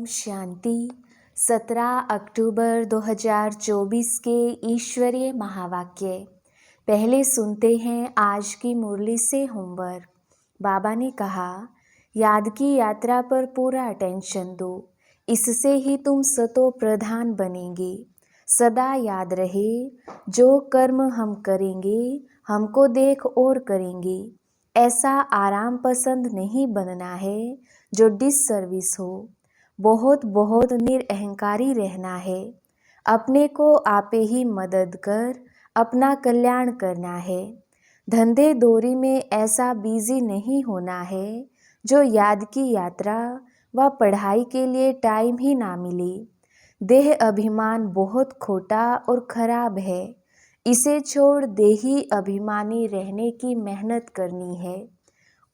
शांति। 17 अक्टूबर 2024 के ईश्वरीय महावाक्य। पहले सुनते हैं आज की मुरली से होमवर्क। बाबा ने कहा, याद की यात्रा पर पूरा अटेंशन दो, इससे ही तुम सतो प्रधान बनेंगे। सदा याद रहे, जो कर्म हम करेंगे हमको देख और करेंगे। ऐसा आराम पसंद नहीं बनना है जो डिससर्विस हो। बहुत बहुत निरअहंकारी रहना है। अपने को आपे ही मदद कर अपना कल्याण करना है। धंधे दोरी में ऐसा बिजी नहीं होना है जो याद की यात्रा व पढ़ाई के लिए टाइम ही ना मिले। देह अभिमान बहुत खोटा और खराब है। इसे छोड़ देही अभिमानी रहने की मेहनत करनी है।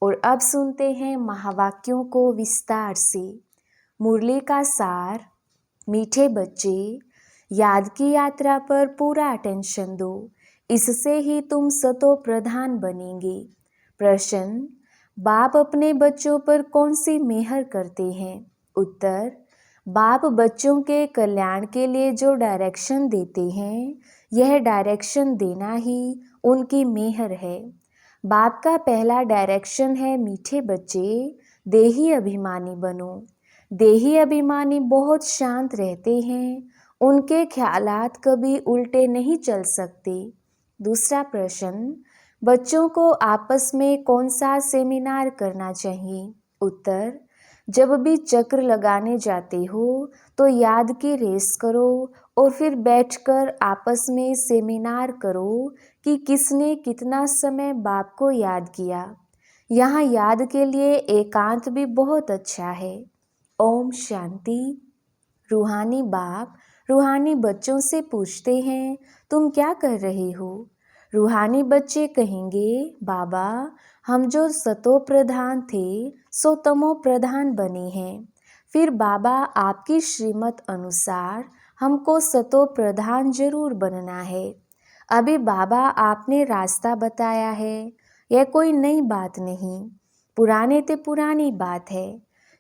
और अब सुनते हैं महावाक्यों को विस्तार से। मुरली का सार। मीठे बच्चे, याद की यात्रा पर पूरा अटेंशन दो, इससे ही तुम सतो प्रधान बनेंगे। प्रश्न, बाप अपने बच्चों पर कौन सी मेहर करते हैं? उत्तर, बाप बच्चों के कल्याण के लिए जो डायरेक्शन देते हैं, यह डायरेक्शन देना ही उनकी मेहर है। बाप का पहला डायरेक्शन है, मीठे बच्चे देही अभिमानी बनो। देही अभिमानी बहुत शांत रहते हैं, उनके ख्यालात कभी उल्टे नहीं चल सकते। दूसरा प्रश्न, बच्चों को आपस में कौन सा सेमिनार करना चाहिए? उत्तर, जब भी चक्र लगाने जाते हो तो याद की रेस करो और फिर बैठकर आपस में सेमिनार करो कि किसने कितना समय बाप को याद किया। यहाँ याद के लिए एकांत भी बहुत अच्छा है। ओम शांति। रूहानी बाप रूहानी बच्चों से पूछते हैं, तुम क्या कर रहे हो? रूहानी बच्चे कहेंगे, बाबा हम जो सतो प्रधान थे सो तमो प्रधान बने हैं। फिर बाबा आपकी श्रीमत अनुसार हमको सतो प्रधान जरूर बनना है। अभी बाबा आपने रास्ता बताया है, यह कोई नई बात नहीं, पुराने ते पुरानी बात है।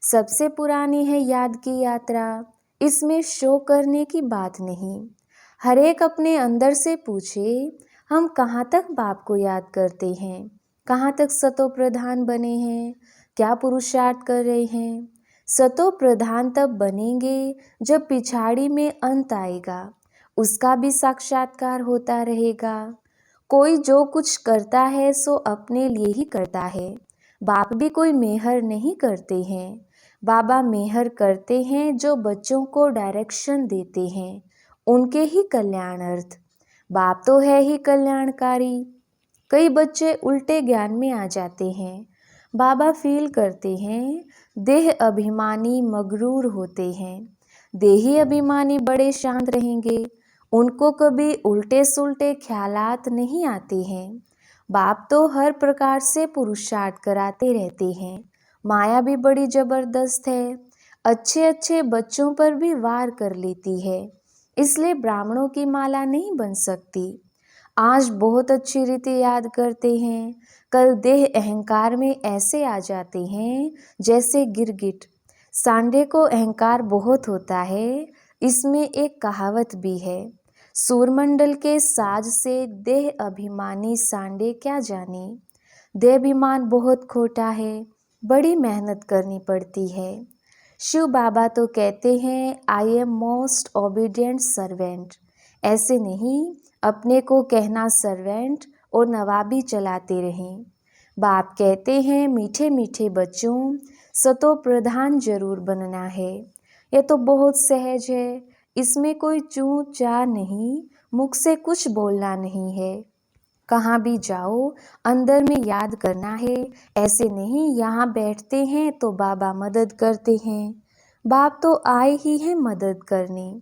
सबसे पुरानी है याद की यात्रा, इसमें शो करने की बात नहीं। हर एक अपने अंदर से पूछे, हम कहाँ तक बाप को याद करते हैं, कहाँ तक सतो प्रधान बने हैं, क्या पुरुषार्थ कर रहे हैं। सतो प्रधान तब बनेंगे जब पिछाड़ी में अंत आएगा, उसका भी साक्षात्कार होता रहेगा। कोई जो कुछ करता है सो अपने लिए ही करता है। बाप भी कोई मेहर नहीं करते हैं। बाबा मेहर करते हैं जो बच्चों को डायरेक्शन देते हैं, उनके ही कल्याणार्थ। बाप तो है ही कल्याणकारी। कई बच्चे उल्टे ज्ञान में आ जाते हैं। बाबा फील करते हैं, देह अभिमानी मगरूर होते हैं। देही अभिमानी बड़े शांत रहेंगे, उनको कभी उल्टे सुल्टे ख्यालात नहीं आते हैं। बाप तो हर प्रकार से पुरुषार्थ कराते रहते हैं। माया भी बड़ी जबरदस्त है, अच्छे अच्छे बच्चों पर भी वार कर लेती है, इसलिए ब्राह्मणों की माला नहीं बन सकती। आज बहुत अच्छी रीति याद करते हैं, कल देह अहंकार में ऐसे आ जाते हैं जैसे गिरगिट। सांडे को अहंकार बहुत होता है, इसमें एक कहावत भी है, सूरमंडल के साज से देह अभिमानी सांडे क्या जाने। देहाभिमान बहुत खोटा है, बड़ी मेहनत करनी पड़ती है। शिव बाबा तो कहते हैं, I am most obedient servant. ऐसे नहीं, अपने को कहना सर्वेंट और नवाबी चलाते रहें। बाप कहते हैं, मीठे मीठे बच्चों सतो प्रधान जरूर बनना है। यह तो बहुत सहज है, इसमें कोई चूं चा नहीं, मुख से कुछ बोलना नहीं है। कहाँ भी जाओ अंदर में याद करना है, ऐसे नहीं यहाँ बैठते हैं तो बाबा मदद करते हैं। बाप तो आए ही हैं मदद करने।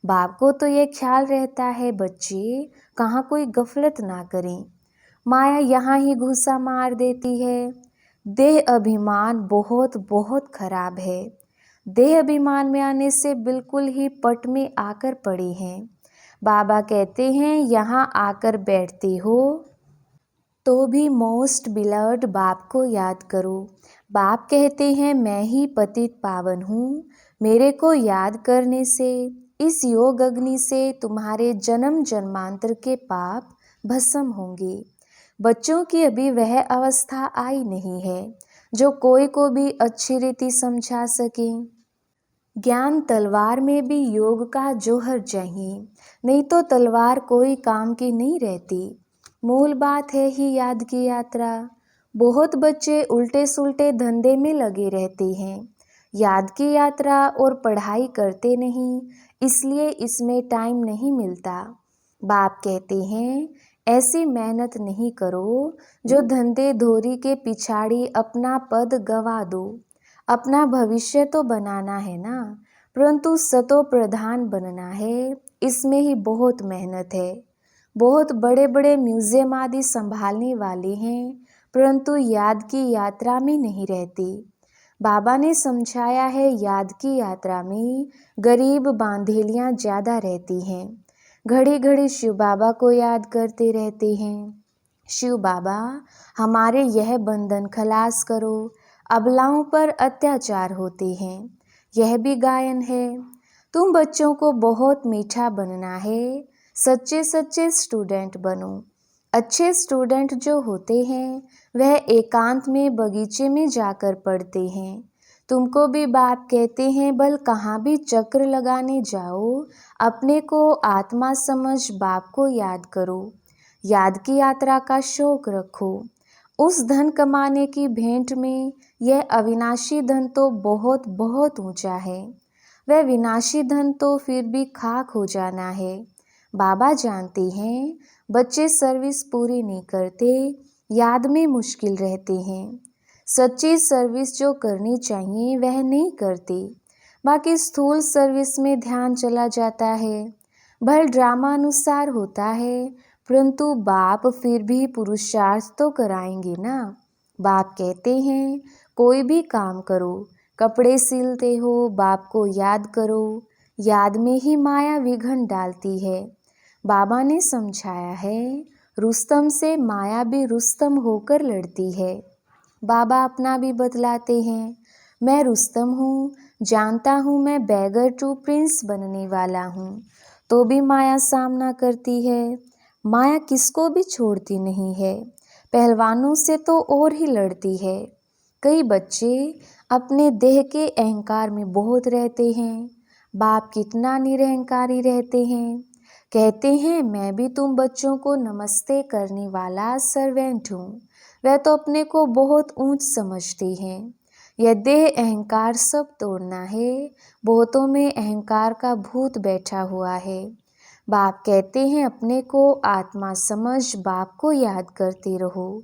बाप को तो ये ख्याल रहता है, बच्चे कहाँ कोई गफलत ना करें। माया यहाँ ही घुसा मार देती है। देह अभिमान बहुत बहुत खराब है। देह अभिमान में आने से बिल्कुल ही पट में आकर पड़े हैं। बाबा कहते हैं, यहाँ आकर बैठते हो तो भी मोस्ट बिलव्ड बाप को याद करो। बाप कहते हैं, मैं ही पतित पावन हूँ, मेरे को याद करने से, इस योग अग्नि से तुम्हारे जन्म जन्मांतर के पाप भस्म होंगे। बच्चों की अभी वह अवस्था आई नहीं है जो कोई को भी अच्छी रीति समझा सके। ज्ञान तलवार में भी योग का जोहर चाहिए, नहीं तो तलवार कोई काम की नहीं रहती। मूल बात है ही याद की यात्रा। बहुत बच्चे उल्टे सुल्टे धंधे में लगे रहते हैं, याद की यात्रा और पढ़ाई करते नहीं, इसलिए इसमें टाइम नहीं मिलता। बाप कहते हैं ऐसी मेहनत नहीं करो जो धंधे धोरी के पिछाड़ी अपना पद गवा दो। अपना भविष्य तो बनाना है ना, परंतु सतो प्रधान बनना है, इसमें ही बहुत मेहनत है। बहुत बड़े बड़े म्यूजियम आदि संभालने वाले हैं, परंतु याद की यात्रा में नहीं रहते। बाबा ने समझाया है याद की यात्रा में गरीब बांधेलियां ज़्यादा रहती हैं। घड़ी घड़ी शिव बाबा को याद करते रहते हैं, शिव बाबा हमारे यह बंधन खलास करो, अबलाओं पर अत्याचार होते हैं। यह भी गायन है। तुम बच्चों को बहुत मीठा बनना है, सच्चे सच्चे स्टूडेंट बनो। अच्छे स्टूडेंट जो होते हैं वह एकांत में बगीचे में जाकर पढ़ते हैं। तुमको भी बाप कहते हैं बल कहाँ भी चक्र लगाने जाओ, अपने को आत्मा समझ बाप को याद करो। याद की यात्रा का शौक रखो। उस धन कमाने की भेंट में यह अविनाशी धन तो बहुत बहुत ऊंचा है, वह विनाशी धन तो फिर भी खाक हो जाना है। बाबा जानते हैं बच्चे सर्विस पूरी नहीं करते, याद में मुश्किल रहते हैं। सच्ची सर्विस जो करनी चाहिए वह नहीं करते, बाकी स्थूल सर्विस में ध्यान चला जाता है। भल ड्रामा अनुसार होता है, परंतु बाप फिर भी पुरुषार्थ तो कराएंगे ना। बाप कहते हैं कोई भी काम करो, कपड़े सिलते हो बाप को याद करो, याद में ही माया विघन डालती है। बाबा ने समझाया है रुस्तम से माया भी रुस्तम होकर लड़ती है। बाबा अपना भी बतलाते हैं, मैं रुस्तम हूँ, जानता हूँ मैं बैगर टू प्रिंस बनने वाला हूँ, तो भी माया सामना करती है। माया किसको भी छोड़ती नहीं है, पहलवानों से तो और ही लड़ती है। कई बच्चे अपने देह के अहंकार में बहुत रहते हैं। बाप कितना निरहंकारी रहते हैं। कहते हैं मैं भी तुम बच्चों को नमस्ते करने वाला सर्वेंट हूँ। वह तो अपने को बहुत ऊंच समझते हैं। यह देह अहंकार सब तोड़ना है, बहुतों में अहंकार का भूत बैठा हुआ है। बाप कहते हैं अपने को आत्मा समझ बाप को याद करते रहो।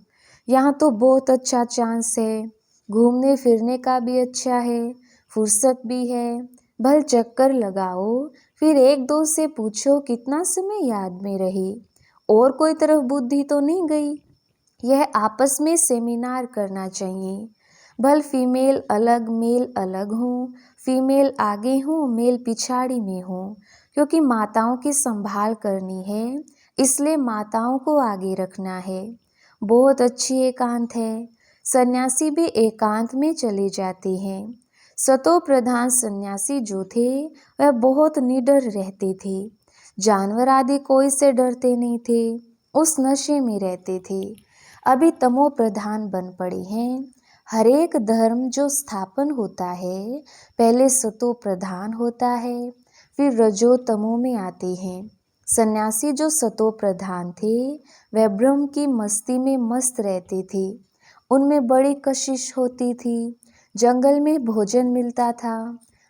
यहाँ तो बहुत अच्छा चांस है, घूमने फिरने का भी अच्छा है, फुर्सत भी है। भल चक्कर लगाओ, फिर एक दो से पूछो कितना समय याद में रही, और कोई तरफ बुद्धि तो नहीं गई। यह आपस में सेमिनार करना चाहिए। भल फीमेल अलग मेल अलग हूँ, फीमेल आगे हूँ मेल पिछाड़ी में हूँ, क्योंकि माताओं की संभाल करनी है, इसलिए माताओं को आगे रखना है। बहुत अच्छी एकांत है। सन्यासी भी एकांत में चले जाते हैं। सतो प्रधान सन्यासी जो थे वह बहुत निडर रहते थे। जानवर आदि कोई से डरते नहीं थे, उस नशे में रहते थे। अभी तमो प्रधान बन पड़े हैं। हरेक धर्म जो स्थापन होता है पहले सतो प्रधान होता है, फिर रजो तमो में आते हैं। सन्यासी जो सतो प्रधान थे वह ब्रह्म की मस्ती में मस्त रहते थे। उनमें बड़ी कशिश होती थी, जंगल में भोजन मिलता था।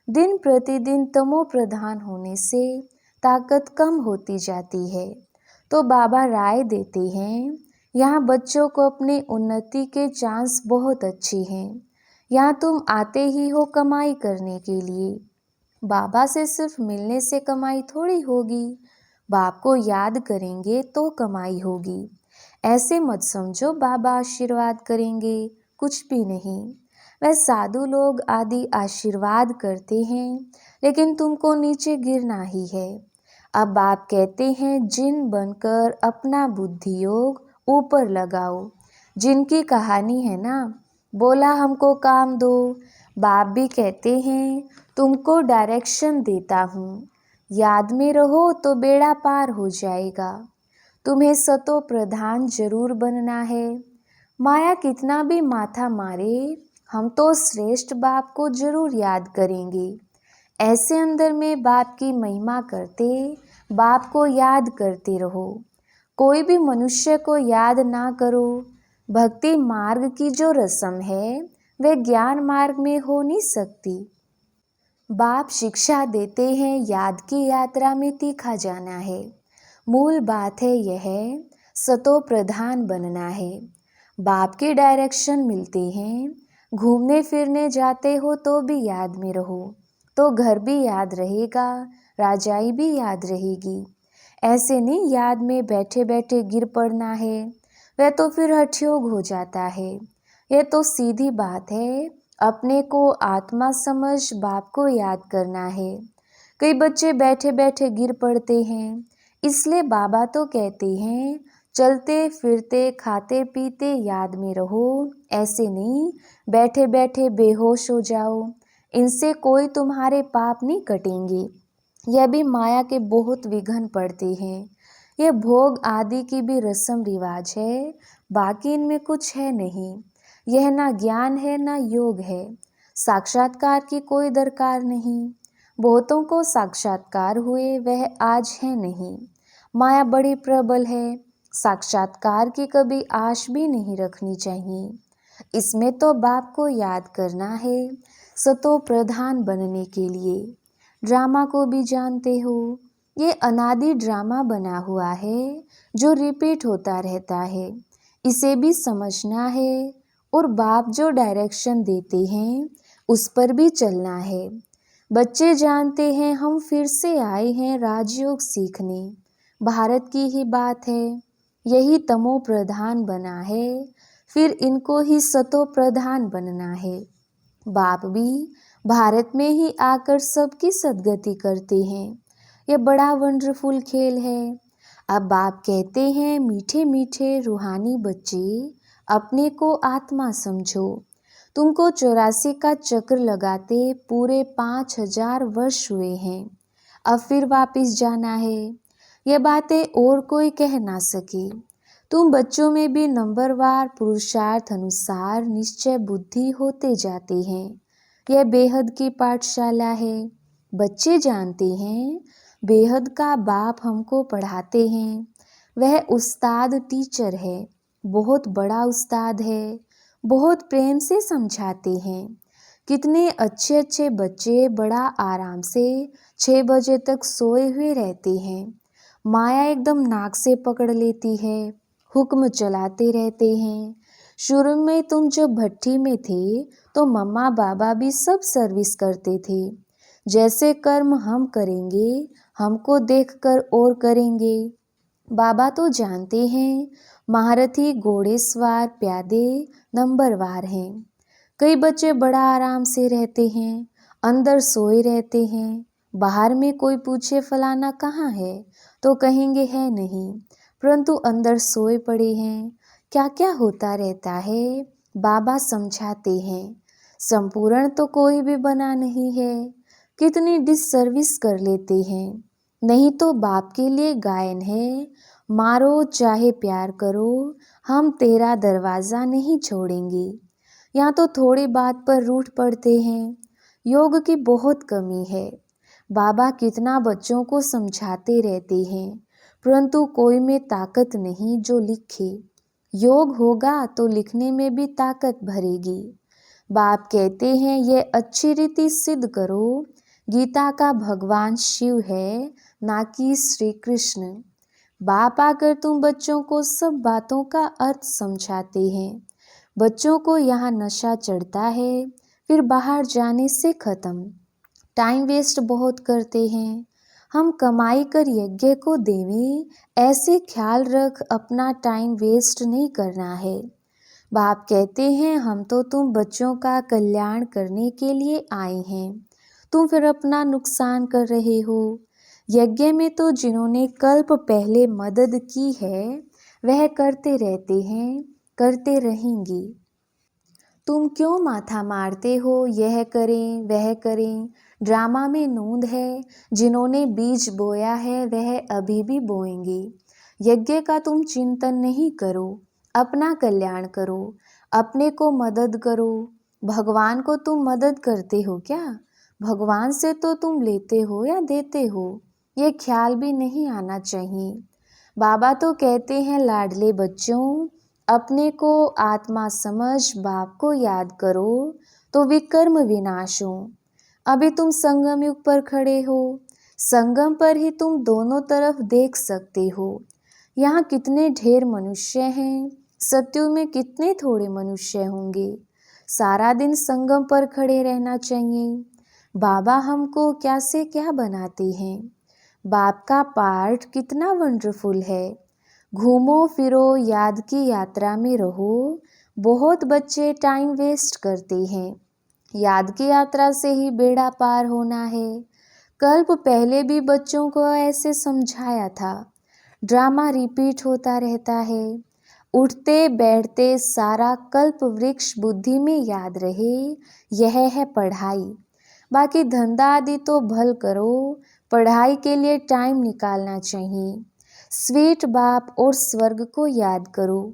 दिन प्रतिदिन तमो प्रधान होने से ताकत कम होती जाती है। तो बाबा राय देते हैं यहाँ बच्चों को अपनी उन्नति के चांस बहुत अच्छे हैं। यहाँ तुम आते ही हो कमाई करने के लिए, बाबा से सिर्फ मिलने से कमाई थोड़ी होगी। बाप को याद करेंगे तो कमाई होगी। ऐसे मत समझो बाबा आशीर्वाद करेंगे, कुछ भी नहीं। वह साधु लोग आदि आशीर्वाद करते हैं, लेकिन तुमको नीचे गिरना ही है। अब बाप कहते हैं जिन बनकर अपना बुद्धि योग ऊपर लगाओ। जिनकी कहानी है ना, बोला हमको काम दो, बाप भी कहते हैं तुमको डायरेक्शन देता हूँ, याद में रहो तो बेड़ा पार हो जाएगा। तुम्हें सतो प्रधान जरूर बनना है। माया कितना भी माथा मारे, हम तो श्रेष्ठ बाप को जरूर याद करेंगे। ऐसे अंदर में बाप की महिमा करते, बाप को याद करते रहो। कोई भी मनुष्य को याद ना करो। भक्ति मार्ग की जो रस्म है वह ज्ञान मार्ग में हो नहीं सकती। बाप शिक्षा देते हैं याद की यात्रा में तीखा जाना है। मूल बात है यह सतो प्रधान बनना है। बाप के डायरेक्शन मिलते हैं। घूमने फिरने जाते हो तो भी याद में रहो, तो घर भी याद रहेगा, राजाई भी याद रहेगी। ऐसे नहीं याद में बैठे बैठे गिर पड़ना है, वह तो फिर हठयोग हो जाता है। यह तो सीधी बात है, अपने को आत्मा समझ बाप को याद करना है। कई बच्चे बैठे बैठे गिर पड़ते हैं, इसलिए बाबा तो कहते हैं चलते फिरते खाते पीते याद में रहो। ऐसे नहीं बैठे बैठे बेहोश हो जाओ, इनसे कोई तुम्हारे पाप नहीं कटेंगे। यह भी माया के बहुत विघ्न पड़ते हैं। यह भोग आदि की भी रस्म रिवाज है, बाकी इनमें कुछ है नहीं। यह ना ज्ञान है ना योग है। साक्षात्कार की कोई दरकार नहीं। बहुतों को साक्षात्कार हुए, वह आज है नहीं। माया बड़ी प्रबल है, साक्षात्कार की कभी आश भी नहीं रखनी चाहिए। इसमें तो बाप को याद करना है सतो प्रधान बनने के लिए। ड्रामा को भी जानते हो, ये अनादि ड्रामा बना हुआ है जो रिपीट होता रहता है। इसे भी समझना है और बाप जो डायरेक्शन देते हैं उस पर भी चलना है। बच्चे जानते हैं हम फिर से आए हैं राजयोग सीखने। भारत की ही बात है, यही तमो प्रधान बना है, फिर इनको ही सतो प्रधान बनना है। बाप भी भारत में ही आकर सबकी सद्गति करते हैं। यह बड़ा वंडरफुल खेल है। अब बाप कहते हैं मीठे मीठे रूहानी बच्चे, अपने को आत्मा समझो। तुमको 84 का चक्र लगाते पूरे 5000 वर्ष हुए हैं। अब फिर वापिस जाना है। यह बातें और कोई कह ना सके। तुम बच्चों में भी नंबरवार पुरुषार्थ अनुसार निश्चय बुद्धि होते जाते हैं। यह बेहद की पाठशाला है। बच्चे जानते हैं बेहद का बाप हमको पढ़ाते हैं। वह उस्ताद टीचर है, बहुत बड़ा उस्ताद है, बहुत प्रेम से समझाते हैं। कितने अच्छे अच्छे बच्चे बड़ा आराम से 6 बजे तक सोए हुए रहते हैं। माया एकदम नाक से पकड़ लेती है, हुक्म चलाते रहते हैं। शुरू में तुम जब भट्टी में थे तो मम्मा बाबा भी सब सर्विस करते थे। जैसे कर्म हम करेंगे हमको देखकर और करेंगे। बाबा तो जानते हैं महारथी घोड़ेसवार प्यादे नंबरवार हैं। कई बच्चे बड़ा आराम से रहते हैं, अंदर सोए रहते हैं। बाहर में कोई पूछे फलाना कहाँ है तो कहेंगे है नहीं, परंतु अंदर सोए पड़े हैं। क्या क्या होता रहता है बाबा समझाते हैं। संपूर्ण तो कोई भी बना नहीं है, कितनी डिससर्विस कर लेते हैं। नहीं तो बाप के लिए गायन है, मारो चाहे प्यार करो, हम तेरा दरवाज़ा नहीं छोड़ेंगे। यहाँ तो थोड़ी बात पर रूठ पड़ते हैं। योग की बहुत कमी है। बाबा कितना बच्चों को समझाते रहते हैं, परंतु कोई में ताकत नहीं जो लिखे। योग होगा तो लिखने में भी ताकत भरेगी। बाप कहते हैं यह अच्छी रीति सिद्ध करो, गीता का भगवान शिव है ना कि श्री कृष्ण। बाप आकर तुम बच्चों को सब बातों का अर्थ समझाते हैं। बच्चों को यहाँ नशा चढ़ता है, फिर बाहर जाने से खत्म। टाइम वेस्ट बहुत करते हैं। हम कमाई कर यज्ञ को देवें, ऐसे ख्याल रख अपना टाइम वेस्ट नहीं करना है। बाप कहते हैं हम तो तुम बच्चों का कल्याण करने के लिए आए हैं, तुम फिर अपना नुकसान कर रहे हो। यज्ञ में तो जिन्होंने कल्प पहले मदद की है वह करते रहते हैं, करते रहेंगे। तुम क्यों माथा मारते हो, यह करें वह करें। ड्रामा में नोंद है, जिन्होंने बीज बोया है वह अभी भी बोएंगे। यज्ञ का तुम चिंतन नहीं करो, अपना कल्याण करो, अपने को मदद करो। भगवान को तुम मदद करते हो क्या? भगवान से तो तुम लेते हो या देते हो, ये ख्याल भी नहीं आना चाहिए। बाबा तो कहते हैं, लाडले बच्चों, अपने को आत्मा समझ बाप को याद करो तो विकर्म विनाश हो। अभी तुम संगम युग पर खड़े हो, संगम पर ही तुम दोनों तरफ देख सकते हो। यहाँ कितने ढेर मनुष्य हैं, सत्युग में कितने थोड़े मनुष्य होंगे। सारा दिन संगम पर खड़े रहना चाहिए। बाबा हमको क्या से क्या बनाते हैं। बाप का पार्ट कितना वंडरफुल है। घूमो फिरो, याद की यात्रा में रहो। बहुत बच्चे टाइम वेस्ट करते हैं। याद की यात्रा से ही बेड़ा पार होना है। कल्प पहले भी बच्चों को ऐसे समझाया था। ड्रामा रिपीट होता रहता है। उठते बैठते सारा कल्प वृक्ष बुद्धि में याद रहे, यह है पढ़ाई। बाकी धंधा आदि तो भल करो, पढ़ाई के लिए टाइम निकालना चाहिए। स्वीट बाप और स्वर्ग को याद करो।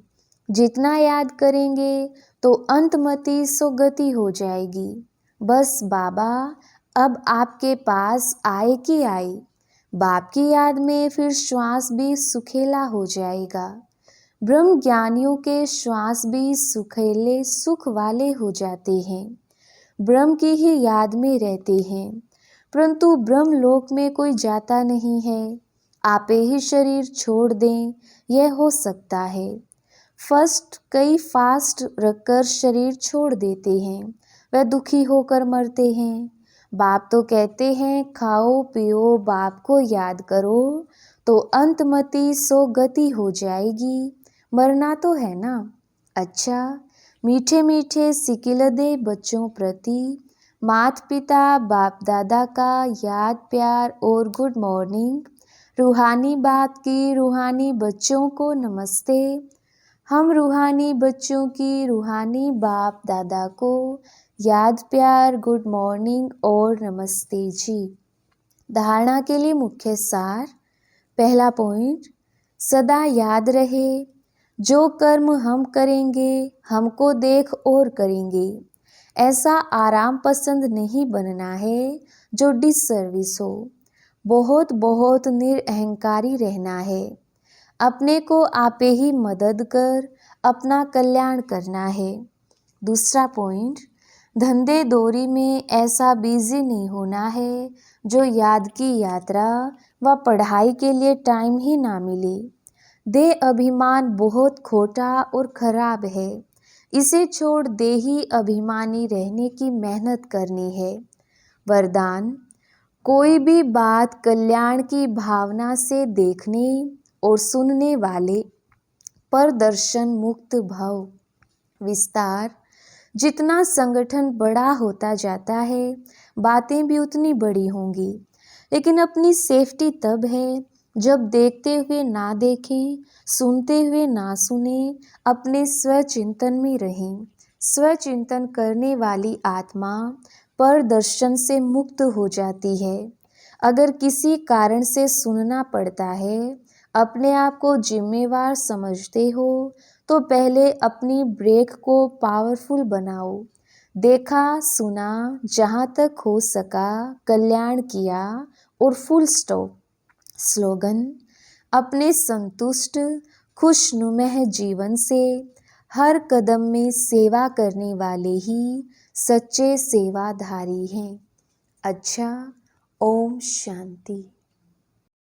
जितना याद करेंगे तो अंतमति सो गति हो जाएगी। बस बाबा अब आपके पास आए कि आए। बाप की याद में फिर श्वास भी सुखेला हो जाएगा। ब्रह्म ज्ञानियों के श्वास भी सुखेले सुख वाले हो जाते हैं। ब्रह्म की ही याद में रहते हैं, परंतु ब्रह्म लोक में कोई जाता नहीं है। आपे ही शरीर छोड़ दें, यह हो सकता है। फर्स्ट कई फास्ट रखकर शरीर छोड़ देते हैं, वह दुखी होकर मरते हैं। बाप तो कहते हैं, खाओ पियो बाप को याद करो तो अंतमति सो गति हो जाएगी। मरना तो है ना। अच्छा, मीठे मीठे सिकिलदे बच्चों प्रति माता पिता बाप दादा का याद प्यार और गुड मॉर्निंग। रूहानी बाप की रूहानी बच्चों को नमस्ते। हम रूहानी बच्चों की रूहानी बाप दादा को याद प्यार गुड मॉर्निंग और नमस्ते जी। धारणा के लिए मुख्य सार। पहला पॉइंट, सदा याद रहे, जो कर्म हम करेंगे हमको देख और करेंगे। ऐसा आराम पसंद नहीं बनना है जो डिसर्विस हो। बहुत बहुत निरअहंकारी रहना है। अपने को आपे ही मदद कर अपना कल्याण करना है। दूसरा पॉइंट, धंधे दोरी में ऐसा बिजी नहीं होना है जो याद की यात्रा व पढ़ाई के लिए टाइम ही ना मिले। देह अभिमान बहुत खोटा और खराब है, इसे छोड़ देही अभिमानी रहने की मेहनत करनी है। वरदान, कोई भी बात कल्याण की भावना से देखने और सुनने वाले पर दर्शन मुक्त भव। विस्तार, जितना संगठन बड़ा होता जाता है बातें भी उतनी बड़ी होंगी, लेकिन अपनी सेफ्टी तब है जब देखते हुए ना देखें, सुनते हुए ना सुने, अपने स्वचिंतन में रहें। स्वचिंतन करने वाली आत्मा पर दर्शन से मुक्त हो जाती है। अगर किसी कारण से सुनना पड़ता है, अपने आप को जिम्मेवार समझते हो तो पहले अपनी ब्रेक को पावरफुल बनाओ। देखा सुना, जहाँ तक हो सका कल्याण किया और फुल स्टॉप। स्लोगन, अपने संतुष्ट खुशनुमा जीवन से हर कदम में सेवा करने वाले ही सच्चे सेवाधारी हैं। अच्छा, ओम शांति।